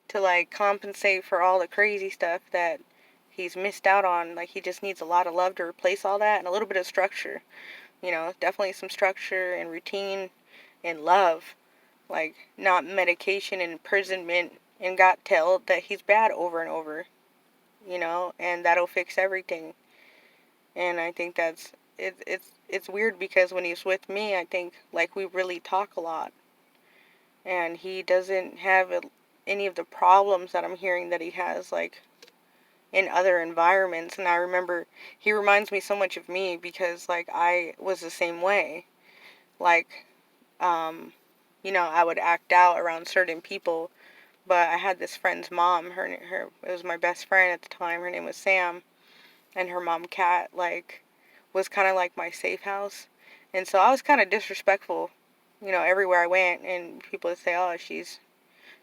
to, like, compensate for all the crazy stuff that he's missed out on. Like, he just needs a lot of love to replace all that, and a little bit of structure. Definitely some structure and routine and love. Like, not medication and imprisonment, and got told that he's bad over and over, and that'll fix everything. And I think it's weird because when he's with me, I think, like, we really talk a lot, and he doesn't have any of the problems that I'm hearing that he has, like, in other environments. And I remember he reminds me so much of me because, like, I was the same way. Like, I would act out around certain people, but I had this friend's mom. It was my best friend at the time. Her name was Sam, and her mom, Kat, like, was kind of like my safe house. And so I was kind of disrespectful, everywhere I went, and people would say, "Oh, she's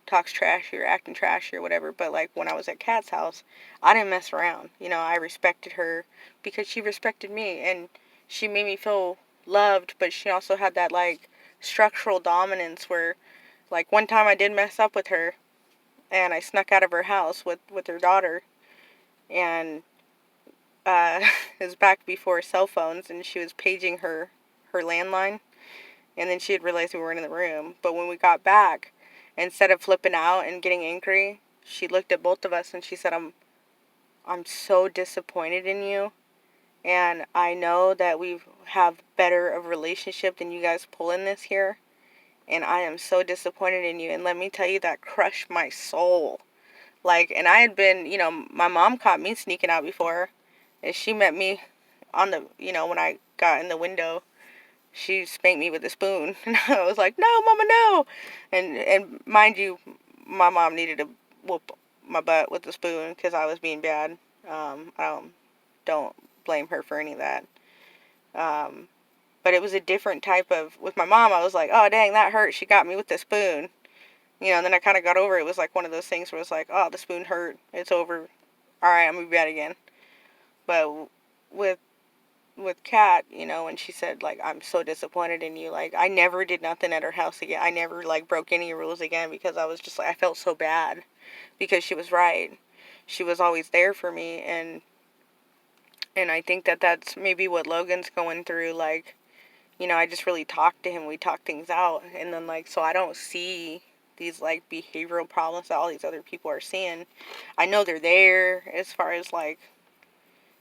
talks trashy or acting trashy or whatever." But, like, when I was at Kat's house, I didn't mess around. I respected her because she respected me, and she made me feel loved. But she also had that, like, structural dominance where, like, one time I did mess up with her, and I snuck out of her house with her daughter, and it was back before cell phones, and she was paging her landline, and then she had realized we weren't in the room. But when we got back, instead of flipping out and getting angry, she looked at both of us and she said, I'm so disappointed in you, and I know that we have better of a relationship than you guys pull in this here, and I am so disappointed in you. And let me tell you, that crushed my soul. Like, and I had been, my mom caught me sneaking out before, and she met me on the, when I got in the window. She spanked me with a spoon, and I was like, "No, Mama, no!" And mind you, my mom needed to whoop my butt with the spoon because I was being bad. I don't blame her for any of that. Um, but it was a different type of. With my mom, I was like, "Oh, dang, that hurt. She got me with the spoon." And then I kind of got over it. It was like one of those things where it's like, "Oh, the spoon hurt. It's over. All right, I'm gonna be bad again." But with Kat, when she said, like, "I'm so disappointed in you," like, I never did nothing at her house again. I never, like, broke any rules again because I was just like, I felt so bad because she was right. She was always there for me, and I think that that's maybe what Logan's going through. Like, I just really talked to him. We talked things out, and then, like, so I don't see these, like, behavioral problems that all these other people are seeing. I know they're there as far as, like,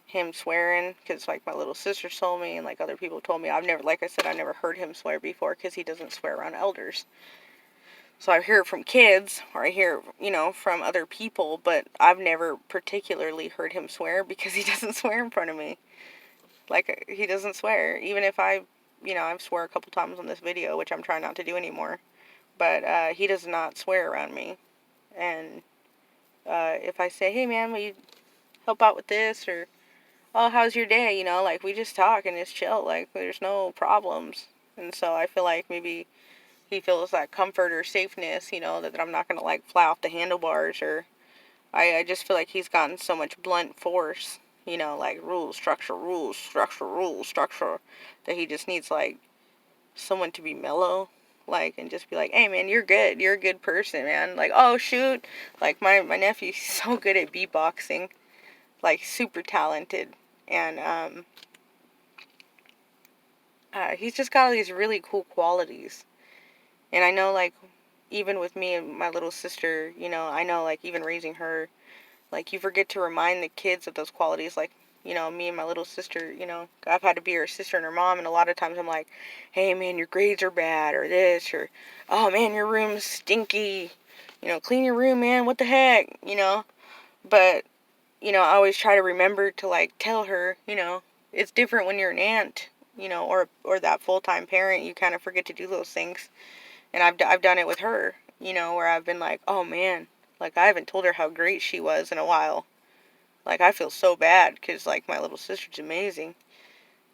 him swearing, because, like, my little sister told me, and, like, other people told me. Like I said, I never heard him swear before because he doesn't swear around elders. So I hear it from kids, or I hear, from other people, but I've never particularly heard him swear because he doesn't swear in front of me. Like, he doesn't swear. Even if I've swore a couple times on this video, which I'm trying not to do anymore, but he does not swear around me. And if I say, "Hey, man, will you help out with this?" or, "Oh, how's your day?" Like, we just talk and it's chill. Like, there's no problems. And so I feel like maybe he feels that comfort or safeness, that I'm not going to, like, fly off the handlebars. Or I just feel like he's gotten so much blunt force, like, rules, structure, rules, structure, rules, structure, that he just needs, like, someone to be mellow. Like, and just be like, "Hey, man, you're good. You're a good person, man." Like, "Oh, shoot." Like, my nephew's so good at beatboxing. Like, super talented. And, he's just got all these really cool qualities. And I know, like, even with me and my little sister, I know, like, even raising her, like, you forget to remind the kids of those qualities. Like, me and my little sister, I've had to be her sister and her mom, and a lot of times I'm like, "Hey, man, your grades are bad," or this, or, "Oh, man, your room's stinky. Clean your room, man. What the heck?" But, I always try to remember to, like, tell her, it's different when you're an aunt, or that full-time parent. You kind of forget to do those things. And I've done it with her, where I've been like, "Oh, man, like, I haven't told her how great she was in a while. Like, I feel so bad because, like, my little sister's amazing."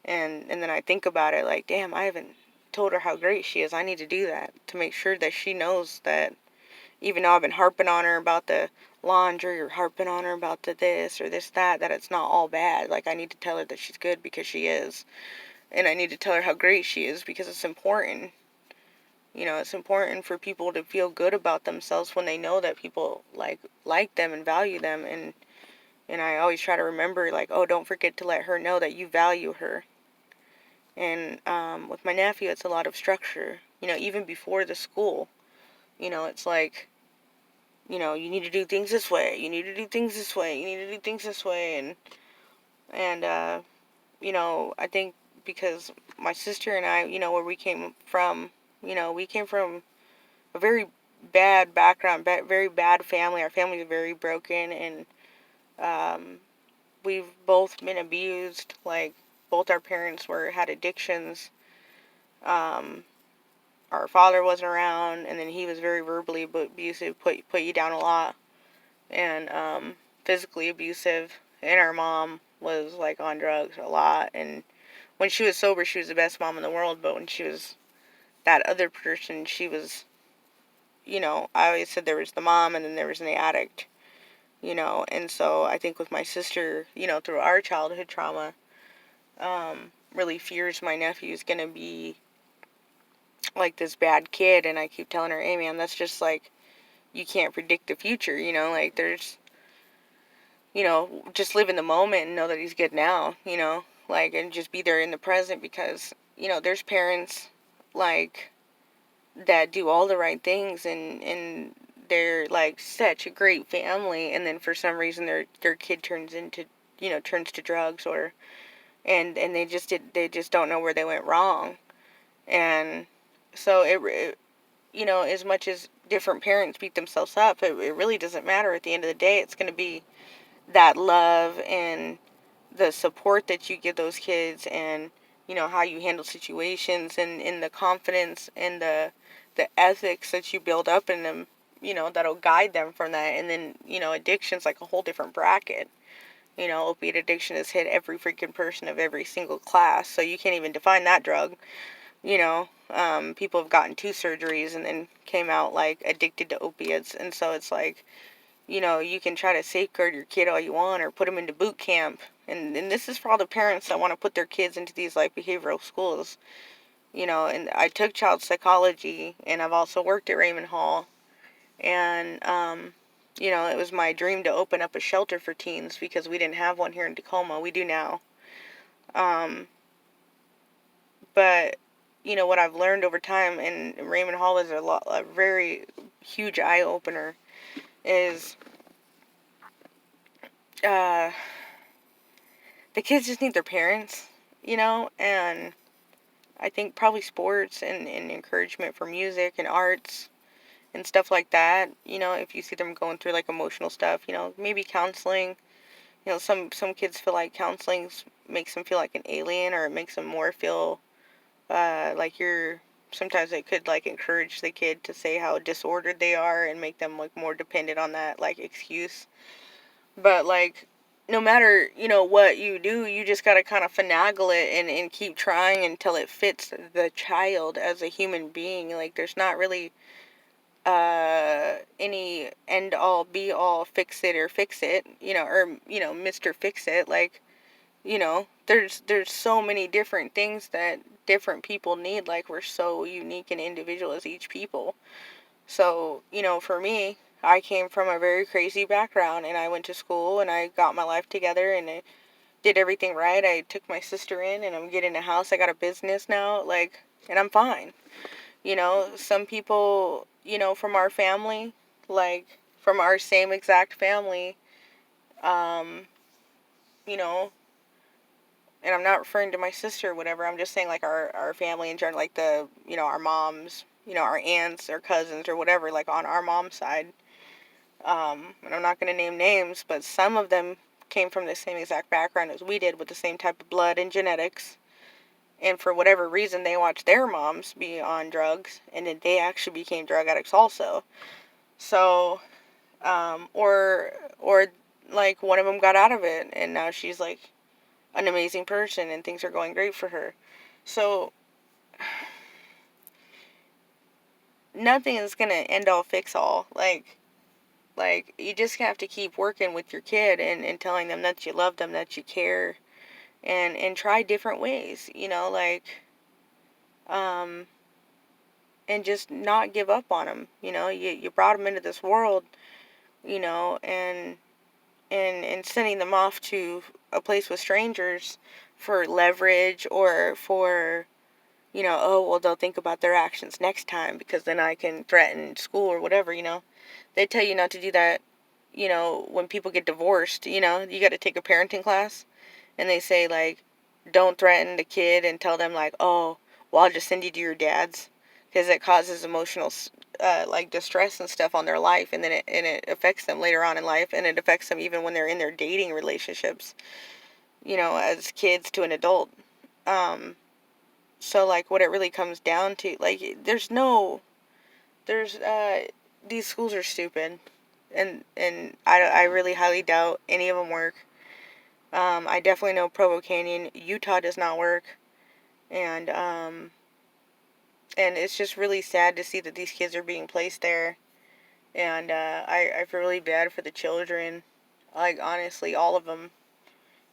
And then I think about it, like, damn, I haven't told her how great she is. I need to do that to make sure that she knows that, even though I've been harping on her about the laundry, or harping on her about the this or this, that it's not all bad. Like, I need to tell her that she's good because she is. And I need to tell her how great she is because it's important. You know, it's important for people to feel good about themselves when they know that people like them and value them. And I always try to remember, like, oh, don't forget to let her know that you value her. And with my nephew, it's a lot of structure. You know, even before the school, you know, it's like, you know, you need to do things this way. You need to do things this way. You need to do things this way. And you know, I think because my sister and I, you know, where we came from, you know, we came from a very bad background, very bad family. Our family is very broken, and um, we've both been abused. Like, both our parents had addictions. Um, our father wasn't around, and then he was very verbally abusive, put you down a lot, and physically abusive. And our mom was like on drugs a lot. And when she was sober, she was the best mom in the world. But when she was that other person, she was, you know, I always said there was the mom and then there was the addict, you know. And so I think with my sister, you know, through our childhood trauma, really fears my nephew's gonna be like this bad kid. And I keep telling her, hey man, that's just like, you can't predict the future, you know, like there's, you know, just live in the moment and know that he's good now, you know, like, and just be there in the present. Because, you know, there's parents like that do all the right things, and they're like such a great family, and then for some reason their kid turns into, you know, turns to drugs, or and they just don't know where they went wrong. And so it you know, as much as different parents beat themselves up, it really doesn't matter. At the end of the day, it's going to be that love and the support that you give those kids, and, you know, how you handle situations, and the confidence and the ethics that you build up in them, you know, that'll guide them from that. And then, you know, addiction's like a whole different bracket. You know, opiate addiction has hit every freaking person of every single class, so you can't even define that drug. You know, people have gotten 2 surgeries and then came out like addicted to opiates. And so it's like, you know, you can try to safeguard your kid all you want, or put them into boot camp. And this is for all the parents that want to put their kids into these like behavioral schools. You know, and I took child psychology, and I've also worked at Raymond Hall. And you know, it was my dream to open up a shelter for teens, because we didn't have one here in Tacoma. We do now. Um, but you know what I've learned over time, and Raymond Hall is a very huge eye opener, is uh, the kids just need their parents, you know. And I think probably sports and encouragement for music and arts and stuff like that. You know, if you see them going through like emotional stuff, you know, maybe counseling. You know, some kids feel like counseling makes them feel like an alien, or it makes them more feel like you're. Sometimes it could like encourage the kid to say how disordered they are and make them like more dependent on that like excuse. But like, no matter, you know, what you do, you just gotta kind of finagle it, and keep trying until it fits the child as a human being. Like, there's not really any end all be all fix it or fix it, you know, or, you know, Mr. Fix It. Like, you know, there's so many different things that different people need. Like, we're so unique and individual as each people. So, you know, for me, I came from a very crazy background, and I went to school and I got my life together, and I did everything right. I took my sister in, and I'm getting a house. I got a business now, like, and I'm fine. You know, some people, you know, from our family, like from our same exact family, um, you know, and I'm not referring to my sister or whatever. I'm just saying like our family in general, like you know, our moms, you know, our aunts or cousins or whatever, like on our mom's side. And I'm not going to name names, but some of them came from the same exact background as we did, with the same type of blood and genetics. And for whatever reason, they watched their moms be on drugs, and then they actually became drug addicts also. So, or like one of them got out of it, and now she's like an amazing person, and things are going great for her. So, nothing is gonna end all fix all. Like, you just have to keep working with your kid, and telling them that you love them, that you care, and try different ways, you know, like, um, and just not give up on them. You brought them into this world, and sending them off to a place with strangers for leverage, or for, oh, well, they'll think about their actions next time because then I can threaten school or whatever. They tell you not to do that, when people get divorced. You got to take a parenting class, and they say, like, don't threaten the kid and tell them, like, oh, well, I'll just send you to your dad's, because it causes emotional, like, distress and stuff on their life, and then it affects them later on in life, and it affects them even when they're in their dating relationships, as kids to an adult. So, like, what it really comes down to, like, there's these schools are stupid, and I really highly doubt any of them work. I definitely know Provo Canyon, Utah does not work, and it's just really sad to see that these kids are being placed there, and I feel really bad for the children, like, honestly, all of them,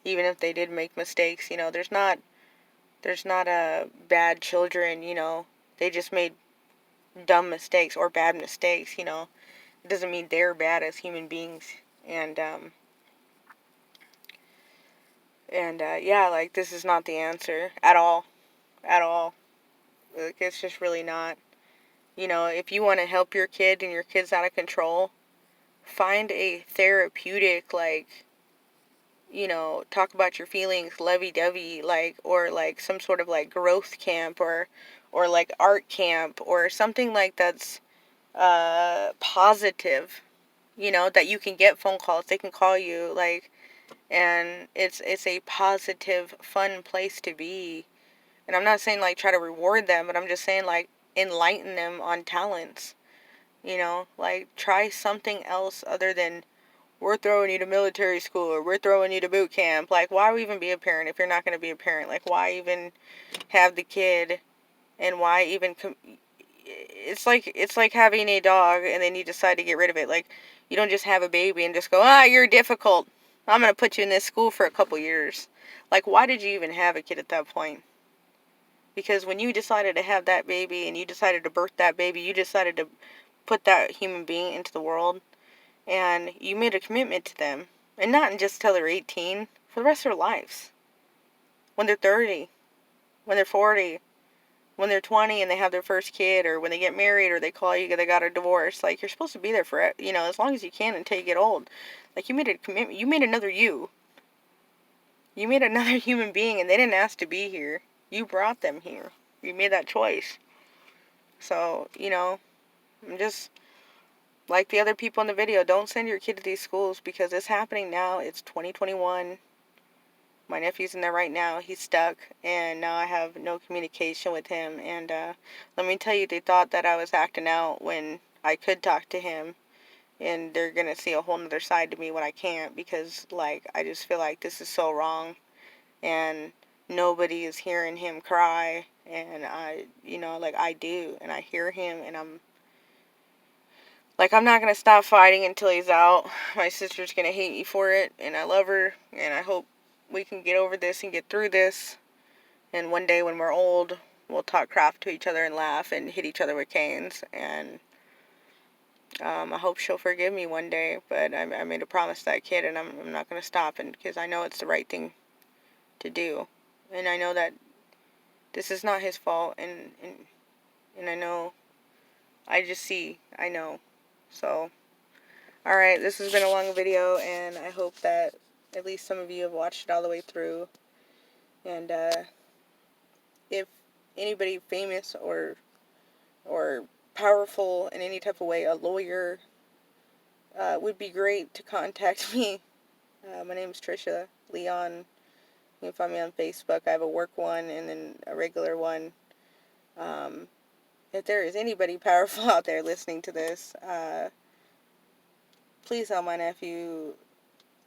even if they did make mistakes. There's not a bad children. They just made dumb mistakes or bad mistakes. It doesn't mean they're bad as human beings, and yeah, like, this is not the answer at all, at all. Like, it's just really not. If you want to help your kid and your kid's out of control, find a therapeutic, like, talk about your feelings, lovey-dovey, like, or like some sort of like growth camp, or like art camp, or something like that's positive, that you can get phone calls, they can call you, like, and it's a positive, fun place to be. And I'm not saying, like, try to reward them, but I'm just saying, like, enlighten them on talents. Like, try something else other than, we're throwing you to military school, or we're throwing you to boot camp. Like, why even be a parent if you're not going to be a parent? Like, why even have the kid? And why even it's like having a dog and then you decide to get rid of it. Like, you don't just have a baby and just go, you're difficult, I'm going to put you in this school for a couple years. Like, why did you even have a kid at that point? Because when you decided to have that baby and you decided to birth that baby, you decided to put that human being into the world, and you made a commitment to them. And not just till they're 18, for the rest of their lives. When they're 30, when they're 40, when they're 20 and they have their first kid, or when they get married, or they call you, they got a divorce. Like, you're supposed to be there for, as long as you can until you get old. Like, you made a commitment. You made another you. You made another human being, and they didn't ask to be here. You brought them here. You made that choice. So, I'm just like the other people in the video. Don't send your kid to these schools, because it's happening now. It's 2021. My nephew's in there right now. He's stuck, and now I have no communication with him. And let me tell you, they thought that I was acting out when I could talk to him, and they're gonna see a whole nother side to me when I can't, because, like, I just feel like this is so wrong, and nobody is hearing him cry, and like, I do, and I hear him, and I'm not gonna stop fighting until he's out. My sister's gonna hate me for it, and I love her, and I hope we can get over this and get through this. And one day when we're old, we'll talk crap to each other and laugh and hit each other with canes. And I hope she'll forgive me one day. But I made a promise to that kid, and I'm not gonna stop, and because I know it's the right thing to do, and I know that this is not his fault, and I know. I know. So, alright, this has been a long video, and I hope that at least some of you have watched it all the way through. And if anybody famous or powerful in any type of way, a lawyer, would be great to contact me. My name is Trisha Leon. You can find me on Facebook. I have a work one and then a regular one. If there is anybody powerful out there listening to this, please help my nephew,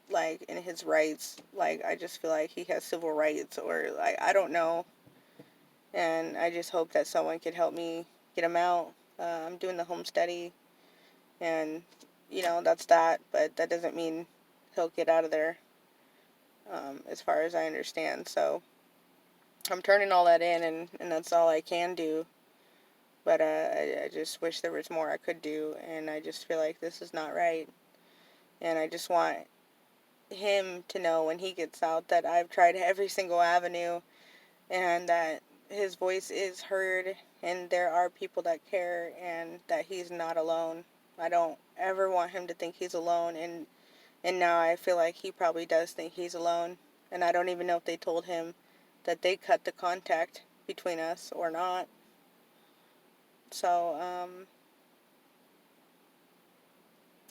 like, in his rights. Like, I just feel like he has civil rights, or, like, I don't know. And I just hope that someone could help me get him out. I'm doing the home study, and, that's that. But that doesn't mean he'll get out of there, as far as I understand. So I'm turning all that in, and that's all I can do. But I just wish there was more I could do, and I just feel like this is not right. And I just want him to know when he gets out that I've tried every single avenue, and that his voice is heard, and there are people that care, and that he's not alone. I don't ever want him to think he's alone, and now I feel like he probably does think he's alone, and I don't even know if they told him that they cut the contact between us or not. So,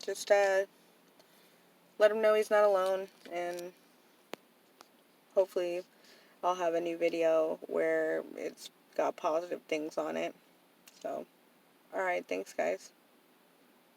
just let him know he's not alone, and hopefully I'll have a new video where it's got positive things on it. So, alright, thanks guys.